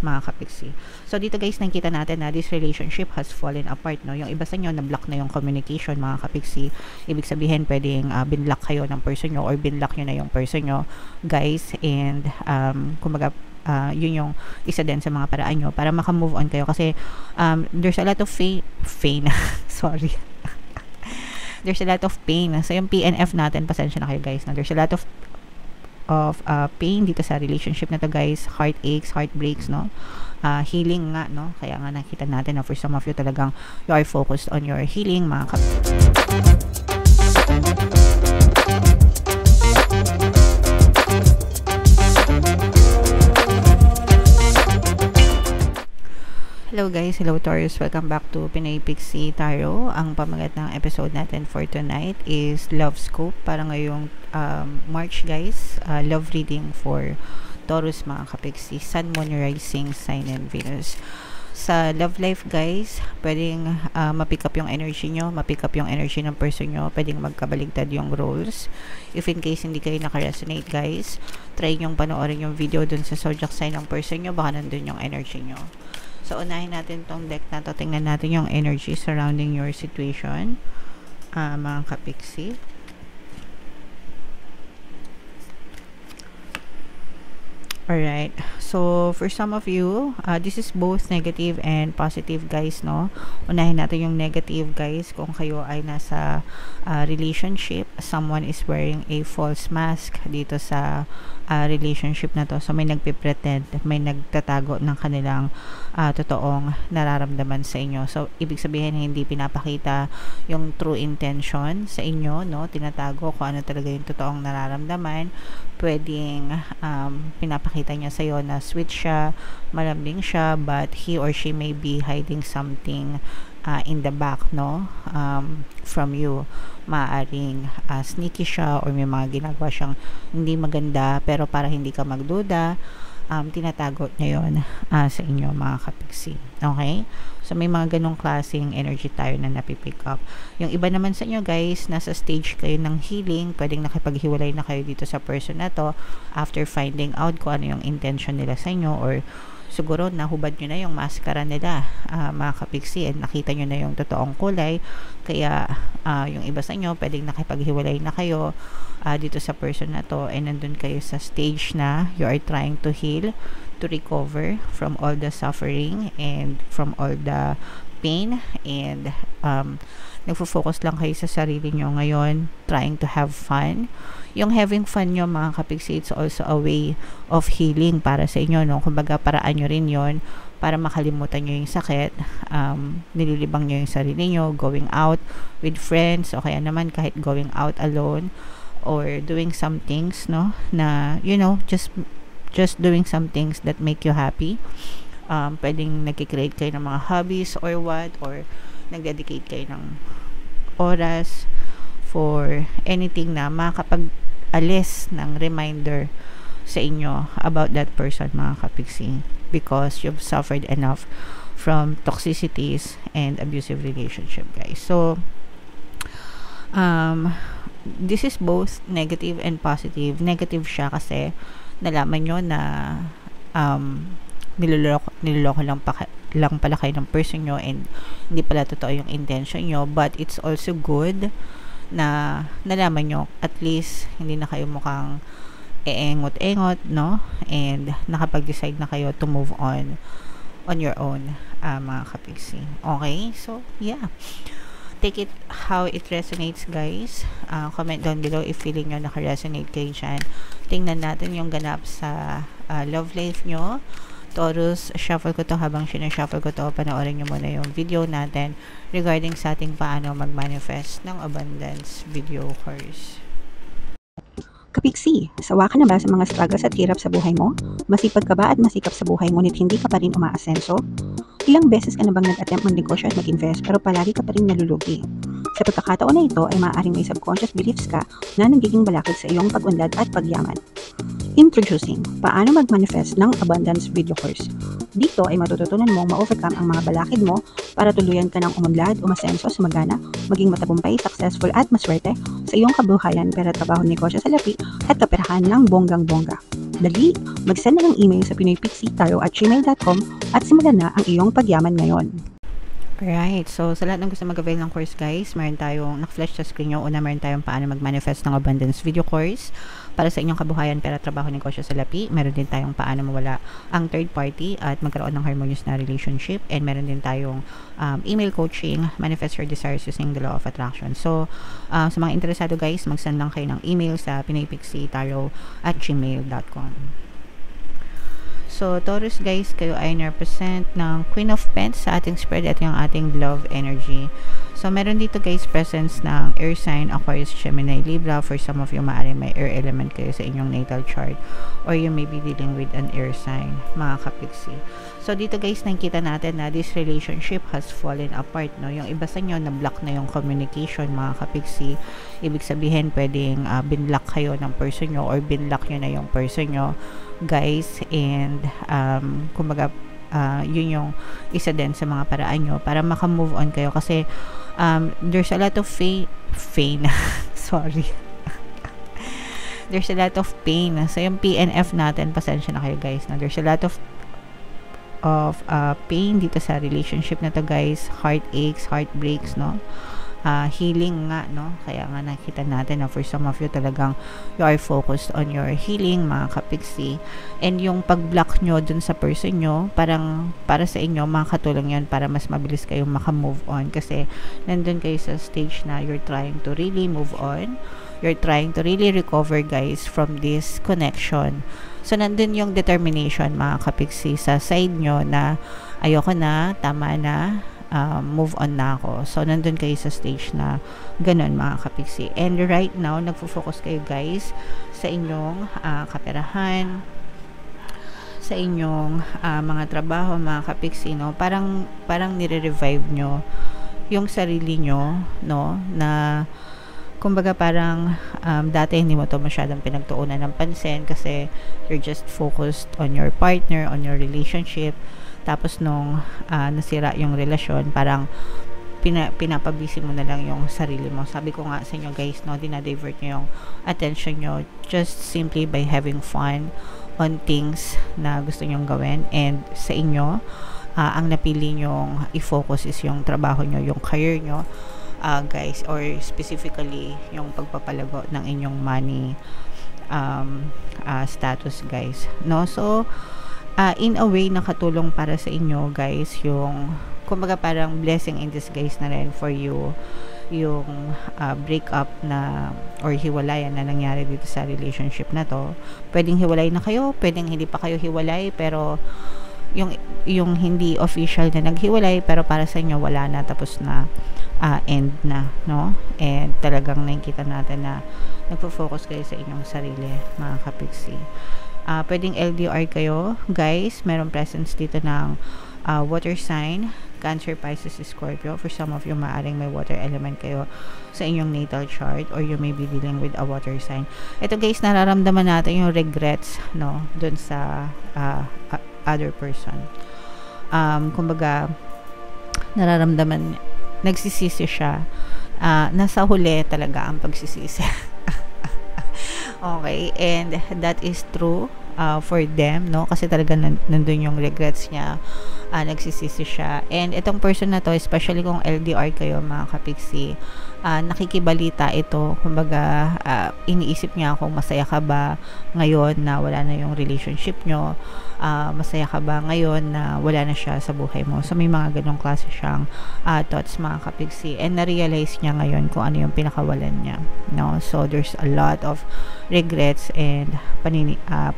mga kapiksi. So dito guys, nakikita natin na this relationship has fallen apart, no? Yung iba sa inyo, na-block na yung communication, mga kapiksi. Ibig sabihin, pwedeng binlock kayo ng person nyo or binlock nyo na yung person nyo, guys. And kumbaga, yun yung isa din sa mga paraan nyo para maka-move on kayo kasi there's a lot of sorry. There's a lot of pain. So yung PNF natin, pasensya na kayo guys, no? There's a lot of pain dito sa relationship na to guys, heartaches, heartbreaks, no? Healing nga, no? Kaya nga nakita natin na for some of you talagang you are focused on your healing, mga Hello guys, hello Taurus, welcome back to Pinay Pixie Tarot. Ang pamagat ng episode natin for tonight is Love Scope para ngayong March guys. Love reading for Taurus, mga kapixie, Sun, Moon, Rising, Sign, and Venus. Sa love life guys, pwedeng mapick up yung energy nyo, mapick up yung energy ng person nyo, pwedeng magkabaligtad yung roles. If in case hindi kayo naka-resonate guys, try nyong panoorin yung video dun sa zodiac sign ng person nyo, baka nandun yung energy nyo. So, unahin natin tong deck na to. Tingnan natin yung energy surrounding your situation, mga kapixie. Alright. So, for some of you, this is both negative and positive, guys, no? Unahin natin yung negative, guys. Kung kayo ay nasa relationship, someone is wearing a false mask dito sa relationship na to. So, may nagpipretend, may nagtatago ng kanilang totoong nararamdaman sa inyo. So, ibig sabihin, hindi pinapakita yung true intention sa inyo, no? Tinatago kung ano talaga yung totoong nararamdaman. Pwedeng pinapakita niya sa'yo na sweet siya, malambing siya, but he or she may be hiding something in the back, no? From you. Maaring sneaky siya or may mga ginagawa siyang hindi maganda, pero para hindi ka magduda, tinatago niya yun sa inyo, mga kapixie. Okay? So, may mga ganong klaseng energy tayo na napipick up. Yung iba naman sa inyo, guys, nasa stage kayo ng healing, pwedeng nakipaghiwalay na kayo dito sa person na to after finding out kung ano yung intention nila sa inyo, or siguro nahubad nyo na yung maskara nila, mga kapixie, and nakita nyo na yung totoong kulay. Kaya yung iba sa inyo, pwedeng nakipaghiwalay na kayo dito sa person na to, and nandun kayo sa stage na you are trying to heal, to recover from all the suffering and from all the pain, and nagfo-focus lang kayo sa sarili nyo ngayon, trying to have fun. Yung having fun nyo, mga kapixie, it's also a way of healing para sa inyo, no? Kumbaga, paraan nyo rin yon para makalimutan nyo yung sakit, nililibang nyo yung sarili nyo, going out with friends, o kaya naman kahit going out alone, or doing some things, no, na, you know, just doing some things that make you happy. Pwedeng nagkikreate kayo ng mga hobbies or what, or nagdedicate kayo ng oras for anything na makapag-alis ng reminder sa inyo about that person, mga kapixie, because you've suffered enough from toxicities and abusive relationship, guys. So, this is both negative and positive. Negative siya kasi nalaman nyo na niloloko lang pala kayo ng person nyo, and hindi pala totoo yung intention nyo. But it's also good na nalaman nyo, at least hindi na kayo mukhang eengot-engot, no? And nakapag-decide na kayo to move on your own, mga kapixie. Okay? So, yeah. Take it how it resonates, guys. Comment down below if feeling nyo naka-resonate kayo dyan. Tingnan natin yung ganap sa love life nyo. Taurus, shuffle ko to. Habang sinashuffle ko to, panoorin nyo muna yung video natin regarding sa ating paano mag-manifest ng abundance video course. Kapixie, sawa ka na ba sa mga struggles at hirap sa buhay mo? Masipag ka ba at masikap sa buhay ngunit hindi ka pa rin umaasenso? Ilang beses ka na bang nag-attempt magnegosyo at mag-invest pero palagi ka pa rin nalulugi? Sa pagkakataon na ito ay maaaring may subconscious beliefs ka na nagiging balakid sa iyong pag-unlad at pagyaman. Introducing, paano mag-manifest ng abundance video course. Dito ay matututunan mong ma-overcome ang mga balakid mo para tuluyan ka ng umunlad, umasenso, sumagana, maging matagumpay, successful at maswerte sa iyong kabuhayan, pera, trabaho, negosyo, salapi at kaperahan ng bonggang-bongga. Dali, mag-send na ng email sa pinoypixietarot@gmail.com at simulan na ang iyong pagyaman ngayon. Alright, so sa lahat ng gusto mag-avail ng course guys, meron tayong naka-flash sa screen nyo. Una, meron tayong paano mag-manifest ng abundance video course para sa inyong kabuhayan, pera, trabaho, negosyo sa lapi. Meron din tayong paano mawala ang third party at magkaroon ng harmonious na relationship. And meron din tayong email coaching, manifest your desires using the law of attraction. So, sa mga interesado guys, mag-send lang kayo ng email sa pinoypixietarot@gmail.com. So, Taurus guys, kayo ay na-represent ng Queen of Pentacles sa ating spread at yung ating love energy. So, meron dito guys presence ng air sign, Aquarius, Gemini, Libra. For some of you, maaaring may air element kayo sa inyong natal chart or you may be dealing with an air sign, mga kapiksi. So, dito guys, nakikita natin na this relationship has fallen apart, no? Yung iba sa inyo, na-block na yung communication, mga kapiksi. Ibig sabihin, pwedeng binlock kayo ng person nyo or binlock nyo na yung person nyo, guys. And, kumbaga, yun yung isa din sa mga paraan nyo para maka-move on kayo kasi there's a lot of sorry there's a lot of pain. So yung PNF natin, pasensya na kayo guys, na there's a lot of pain dito sa relationship na to guys, heartaches, heartbreaks, no? Healing nga, no? Kaya nga nakita natin na for some of you talagang you are focused on your healing, mga kapiksi. And yung pag-block nyo dun sa person nyo, parang para sa inyo, makakatulong yun para mas mabilis kayong maka-move on. Kasi nandun kayo sa stage na you're trying to really move on. You're trying to really recover, guys, from this connection. So, nandun yung determination, mga kapiksi, sa side nyo na ayoko na, tama na, move on na ako. So, nandun kayo sa stage na ganun, mga kapiksi. And right now, nagfo-focus kayo guys sa inyong kaperahan, sa inyong mga trabaho, mga kapiksi, no? Parang nire-revive nyo yung sarili nyo, no? Na kumbaga parang dati hindi mo to masyadong pinagtuunan ng pansin kasi you're just focused on your partner, on your relationship. Tapos nung nasira yung relasyon, parang pinapabisi mo na lang yung sarili mo. Sabi ko nga sa inyo guys, no, dinadivert nyo yung attention nyo just simply by having fun on things na gusto nyong gawin. And sa inyo, ang napili nyong i-focus is yung trabaho nyo, yung career nyo, guys, or specifically yung pagpapalago ng inyong money status, guys, no? So, in a way, nakatulong para sa inyo, guys, yung kumbaga parang blessing in disguise na rin for you yung breakup na or hiwalayan na nangyari dito sa relationship na to. Pwedeng hiwalay na kayo, pwedeng hindi pa kayo hiwalay, pero yung hindi official na naghiwalay, pero para sa inyo wala na, tapos na, end na, no? And talagang nakikita natin na nagfo-focus kayo sa inyong sarili, mga kapiksi. Pwedeng LDR kayo, guys. Meron presence dito ng water sign, Cancer, Pisces, Scorpio. For some of you, maaring may water element kayo sa inyong natal chart or you may be dealing with a water sign. Ito guys, nararamdaman natin yung regrets, no, dun sa other person. Kumbaga, nararamdaman, nagsisisi siya. Nasa huli talaga ang pagsisisi. Okay, and that is true for them, no? Kasi talaga nandun yung regrets niya, nagsisisi siya. And itong person na to, especially kung LDR kayo, mga kapiksi, nakikibalita ito. Kumbaga, iniisip niya kung masaya ka ba ngayon na wala na yung relationship nyo, masaya ka ba ngayon na wala na siya sa buhay mo. So, may mga ganong klase siyang thoughts, mga kapiksi. And na-realize niya ngayon kung ano yung pinakawalan niya, no? So, there's a lot of regrets and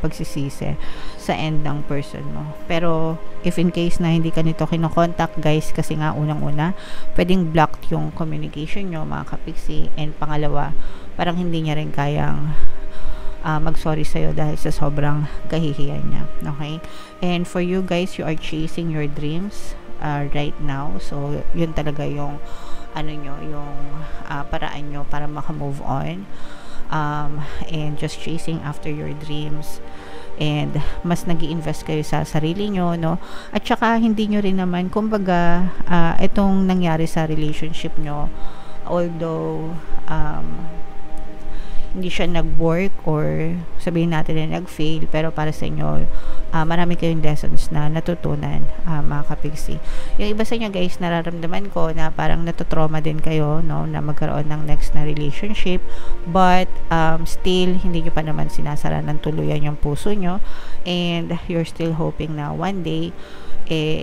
pagsisisi sa end ng person mo. Pero, if in case na hindi ka nito kinokontak, guys, kasi nga unang-una, pwedeng blocked yung communication nyo, mga kapiksi. And pangalawa, parang hindi niya rin kayang mag-sorry sa'yo dahil sa sobrang kahihiyan niya. Okay? And for you guys, you are chasing your dreams right now. So, yun talaga yung yung paraan nyo para maka-move on. And just chasing after your dreams. And mas nag-i-invest kayo sa sarili nyo, no? At saka, hindi nyo rin naman, kumbaga, itong nangyari sa relationship nyo, although, hindi siya nag-work or sabihin natin na nag-fail, pero para sa inyo, marami kayong lessons na natutunan, mga kapiksi. Yung iba sa inyo guys, nararamdaman ko na parang natutrauma din kayo, no, na magkaroon ng next na relationship, but still, hindi nyo pa naman sinasara ng tuluyan yung puso nyo, and you're still hoping na one day,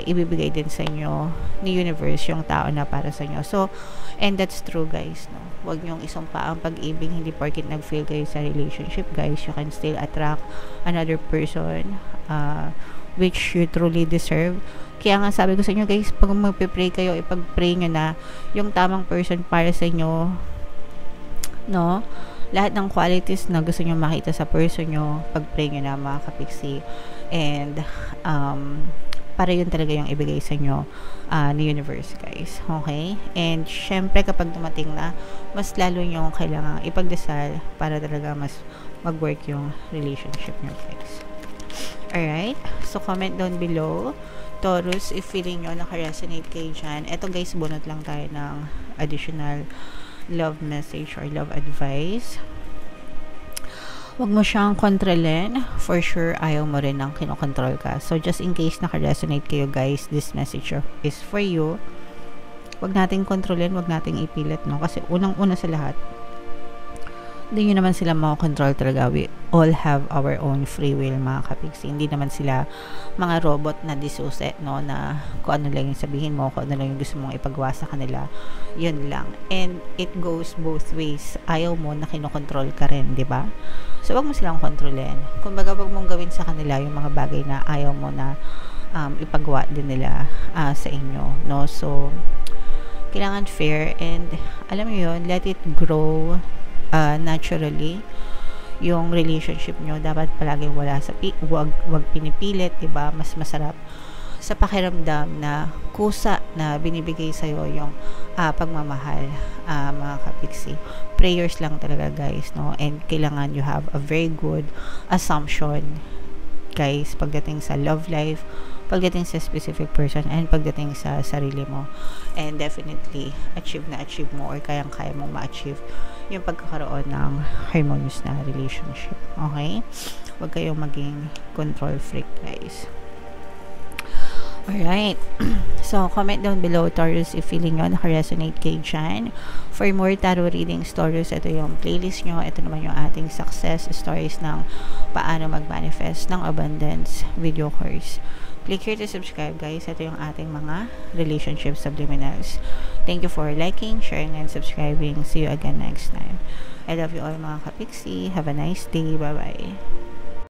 ibibigay din sa inyo ni universe yung tao na para sa inyo. So, and that's true guys, no? Huwag nyong isumpa ang pag-ibig, hindi porket nag-fail kayo sa relationship guys, you can still attract another person which you truly deserve. Kaya nga sabi ko sa inyo guys, pag magpe-pray kayo, ipag-pray nyo na yung tamang person para sa inyo, no? Lahat ng qualities na gusto nyo makita sa person nyo, pag-pray nyo na mga kapiksi, and para yun talaga yung ibigay sa inyo ni universe guys, okay? And syempre kapag dumating na, mas lalo nyo kailangan ipagdasal para talaga mas mag-work yung relationship nyo guys. Alright, so comment down below, Taurus, if feeling nyo naka-resonate kayo dyan. Eto guys, bunot lang tayo ng additional love message or love advice. Huwag mo siyang kontrolin. For sure, ayaw mo rin ng kinokontrol ka. So, just in case naka-resonate kayo guys, this message is for you. Huwag nating kontrolin, huwag nating ipilit, no? Kasi unang-una sa lahat, hindi nyo naman sila makakontrol talaga. We all have our own free will, mga kapiksi. Hindi naman sila mga robot na disuse, no? Na kung ano lang yung sabihin mo, kung ano lang yung gusto mong ipagawa sa kanila, yun lang. And it goes both ways. Ayaw mo na kinokontrol ka rin, di ba? So, wag mo silang kontrolin. Kumbaga, wag mong gawin sa kanila yung mga bagay na ayaw mo na ipagawa din nila sa inyo, no? So, kailangan fair, and alam mo yun, let it grow naturally. Yung relationship nyo dapat palaging wala sa wag pinipilit, diba? Mas masarap sa pakiramdam na kusa na binibigay sa'yo yung pagmamahal, mga kapiksi. Prayers lang talaga guys, no? And kailangan you have a very good assumption guys pagdating sa love life, pagdating sa specific person, and pagdating sa sarili mo. And definitely achieve mo or kayang-kaya mong ma-achieve yung pagkakaroon ng harmonious na relationship. Okay? Huwag kayong maging control freak guys. Alright. So, comment down below, Taurus, if feeling nyo naka-resonate kayo dyan. For more tarot readings, Taurus, ito yung playlist nyo. Ito naman yung ating success stories ng paano mag-manifest ng abundance video course. Click here to subscribe, guys. Ito yung ating mga relationship subliminals. Thank you for liking, sharing, and subscribing. See you again next time. I love you all, mga kapiksi. Have a nice day. Bye-bye.